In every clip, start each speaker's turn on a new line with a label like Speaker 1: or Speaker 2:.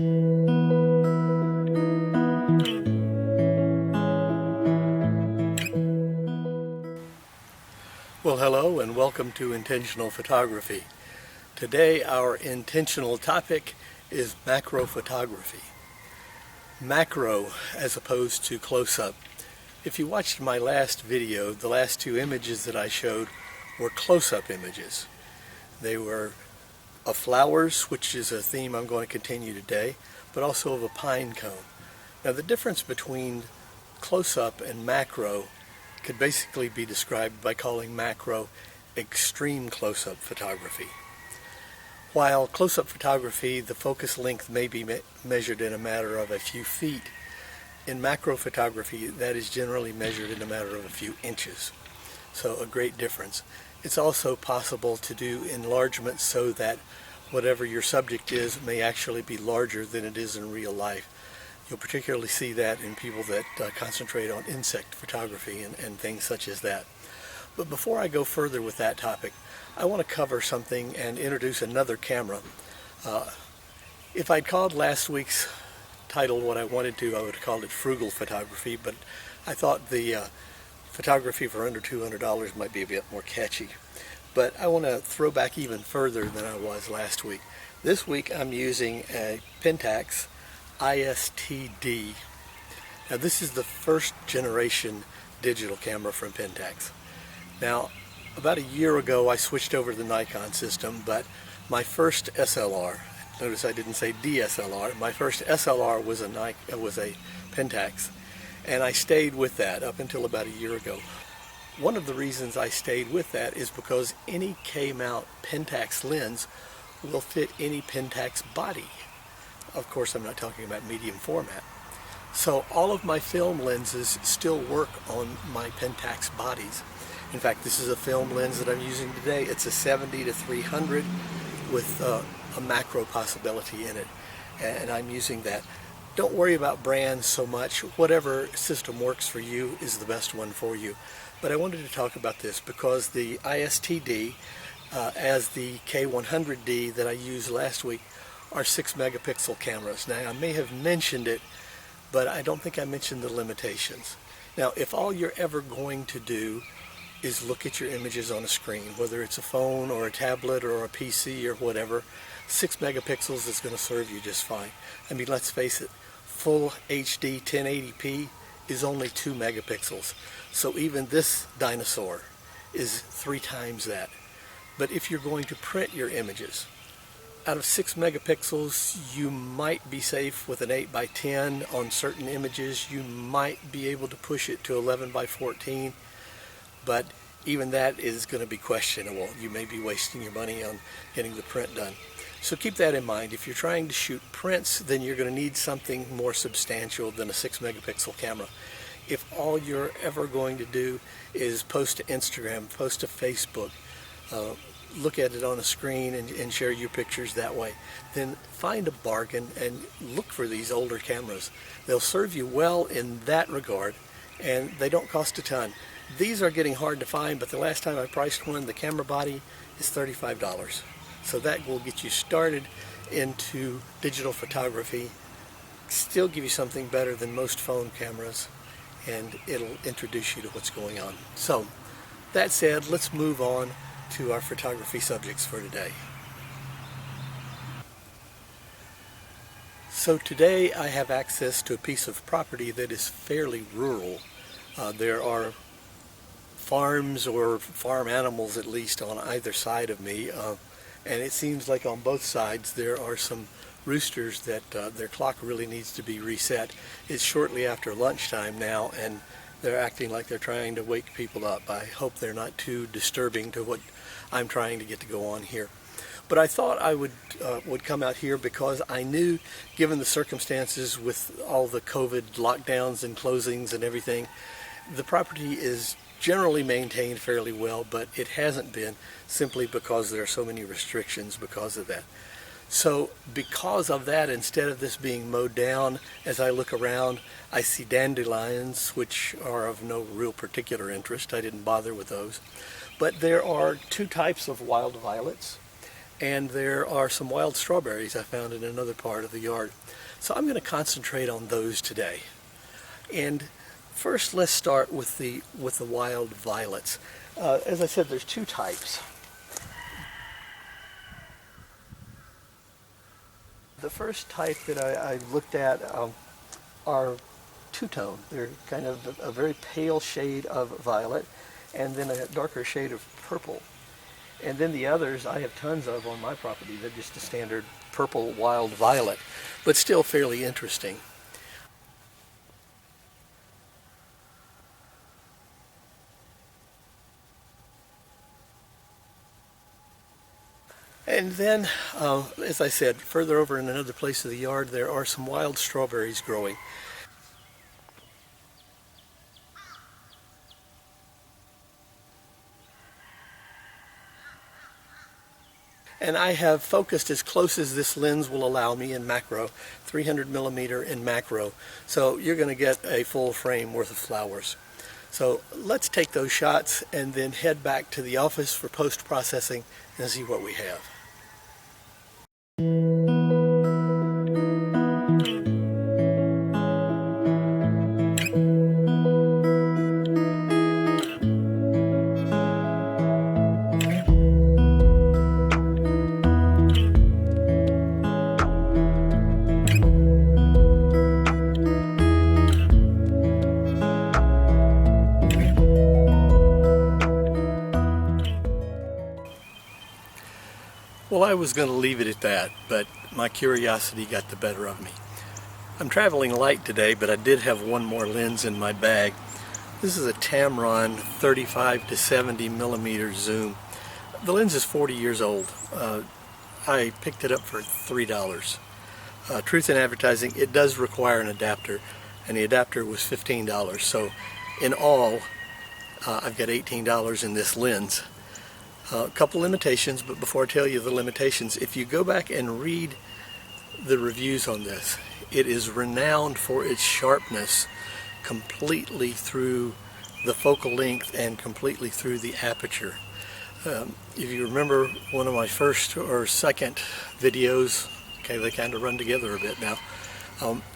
Speaker 1: Well, hello and welcome to Intentional Photography. Today our intentional topic is macro photography. Macro as opposed to close-up. If you watched my last video, the last two images that I showed were close-up images. They were of flowers, which is a theme I'm going to continue today, but also of a pine cone. Now the difference between close-up and macro could basically be described by calling macro extreme close-up photography. While close-up photography, the focus length may be measured in a matter of a few feet, in macro photography that is generally measured in a matter of a few inches. So a great difference. It's also possible to do enlargement so that whatever your subject is may actually be larger than it is in real life. You'll particularly see that in people that concentrate on insect photography and things such as that. But before I go further with that topic, I want to cover something and introduce another camera. If I'd called last week's title what I wanted to, I would have called it frugal photography, but I thought the photography for under $200 might be a bit more catchy. But I want to throw back even further than I was last week. This week I'm using a Pentax ISTD. Now this is the first generation digital camera from Pentax. Now about a year ago I switched over to the Nikon system, but my first SLR, notice I didn't say DSLR, my first SLR was a Pentax, and I stayed with that up until about a year ago. One of the reasons I stayed with that is because any K-mount Pentax lens will fit any Pentax body. Of course, I'm not talking about medium format. So all of my film lenses still work on my Pentax bodies. In fact, this is a film lens that I'm using today. It's a 70-300 with a macro possibility in it, and I'm using that. Don't worry about brands so much. Whatever system works for you is the best one for you. But I wanted to talk about this because the ISTD, as the K100D that I used last week, are 6 megapixel cameras. Now I may have mentioned it, but I don't think I mentioned the limitations. Now if all you're ever going to do is look at your images on a screen, whether it's a phone or a tablet or a PC or whatever, 6 megapixels is going to serve you just fine. I mean, let's face it, full HD 1080p is only 2 megapixels. So even this dinosaur is 3 times that. But if you're going to print your images, out of 6 megapixels, you might be safe with an 8x10 on certain images. You might be able to push it to 11x14, but even that is going to be questionable. You may be wasting your money on getting the print done. So keep that in mind. If you're trying to shoot prints, then you're going to need something more substantial than a 6 megapixel camera. If all you're ever going to do is post to Instagram, post to Facebook, look at it on a screen and share your pictures that way, then find a bargain and look for these older cameras. They'll serve you well in that regard, and they don't cost a ton. These are getting hard to find, but the last time I priced one, the camera body is $35. So that will get you started into digital photography, still give you something better than most phone cameras, and it'll introduce you to what's going on. So that said, let's move on to our photography subjects for today. So today I have access to a piece of property that is fairly rural. There are farms or farm animals at least on either side of me, and it seems like on both sides there are some roosters that their clock really needs to be reset. It's shortly after lunchtime now, and they're acting like they're trying to wake people up. I hope they're not too disturbing to what I'm trying to get to go on here. But I thought I would come out here because I knew, given the circumstances with all the COVID lockdowns and closings and everything, the property is generally maintained fairly well, but it hasn't been simply because there are so many restrictions because of that. So because of that, instead of this being mowed down, as I look around, I see dandelions, which are of no real particular interest. I didn't bother with those. But there are two types of wild violets, and there are some wild strawberries I found in another part of the yard. So I'm going to concentrate on those today. And first, let's start with the wild violets. As I said, there's two types. The first type that I looked at are two-tone. They're kind of a very pale shade of violet and then a darker shade of purple. And then the others I have tons of on my property. They're just a standard purple wild violet, but still fairly interesting. And then, as I said, further over in another place of the yard, there are some wild strawberries growing. And I have focused as close as this lens will allow me in macro, 300 millimeter in macro. So you're going to get a full frame worth of flowers. So let's take those shots and then head back to the office for post-processing and see what we have. Well, I was going to leave it at that, but my curiosity got the better of me. I'm traveling light today, but I did have one more lens in my bag. This is a Tamron 35 to 70 millimeter zoom. The lens is 40 years old. I picked it up for $3. Truth in advertising, it does require an adapter, and the adapter was $15. So in all, I've got $18 in this lens. A couple limitations, but before I tell you the limitations, if you go back and read the reviews on this, it is renowned for its sharpness completely through the focal length and completely through the aperture. If you remember one of my first or second videos, okay, they kind of run together a bit now,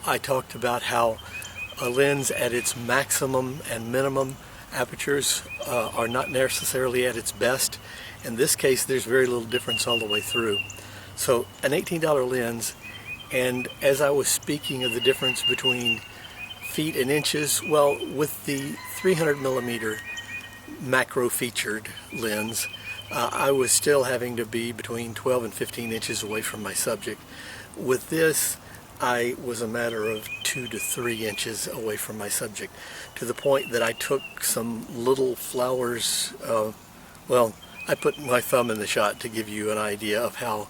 Speaker 1: I talked about how a lens at its maximum and minimum apertures are not necessarily at its best. In this case, there's very little difference all the way through. So an $18 lens, and as I was speaking of the difference between feet and inches, well, with the 300 millimeter macro featured lens, I was still having to be between 12 and 15 inches away from my subject. With this, I was a matter of 2 to 3 inches away from my subject, to the point that I took some little flowers, well, I put my thumb in the shot to give you an idea of how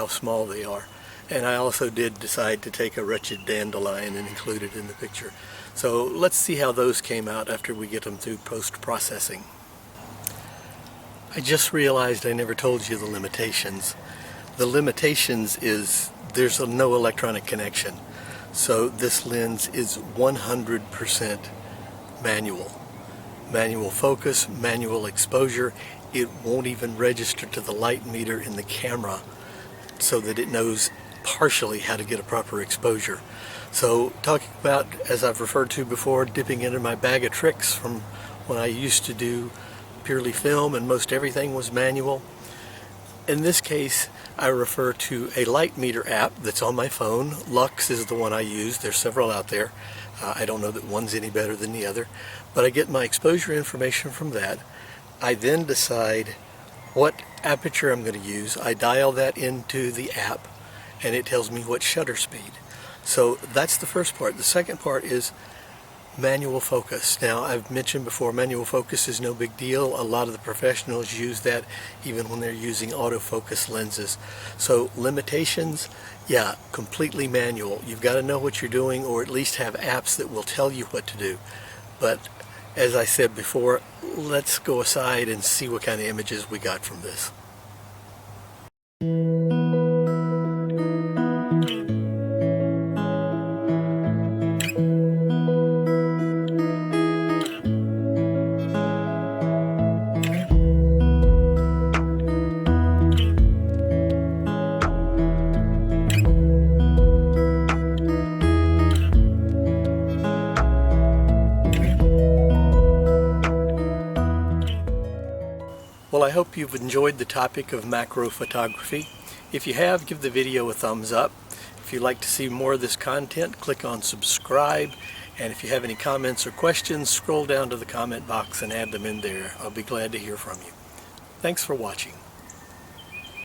Speaker 1: small they are. And I also did decide to take a wretched dandelion and include it in the picture. So let's see how those came out after we get them through post-processing. I just realized I never told you the limitations. The limitations is there's no electronic connection. So this lens is 100% manual. Manual focus, manual exposure. It won't even register to the light meter in the camera so that it knows partially how to get a proper exposure. So talking about, as I've referred to before, dipping into my bag of tricks from when I used to do purely film and most everything was manual. In this case, I refer to a light meter app that's on my phone. Lux is the one I use. There's several out there. I don't know that one's any better than the other, but I get my exposure information from that. I then decide what aperture I'm going to use. I dial that into the app and it tells me what shutter speed. So that's the first part. The second part is manual focus. Now, I've mentioned before, manual focus is no big deal. A lot of the professionals use that even when they're using autofocus lenses. So limitations, yeah, completely manual. You've got to know what you're doing, or at least have apps that will tell you what to do. But as I said before, let's go aside and see what kind of images we got from this. Well, I hope you've enjoyed the topic of macro photography. If you have, give the video a thumbs up. If you'd like to see more of this content, click on subscribe. And if you have any comments or questions, scroll down to the comment box and add them in there. I'll be glad to hear from you. Thanks for watching.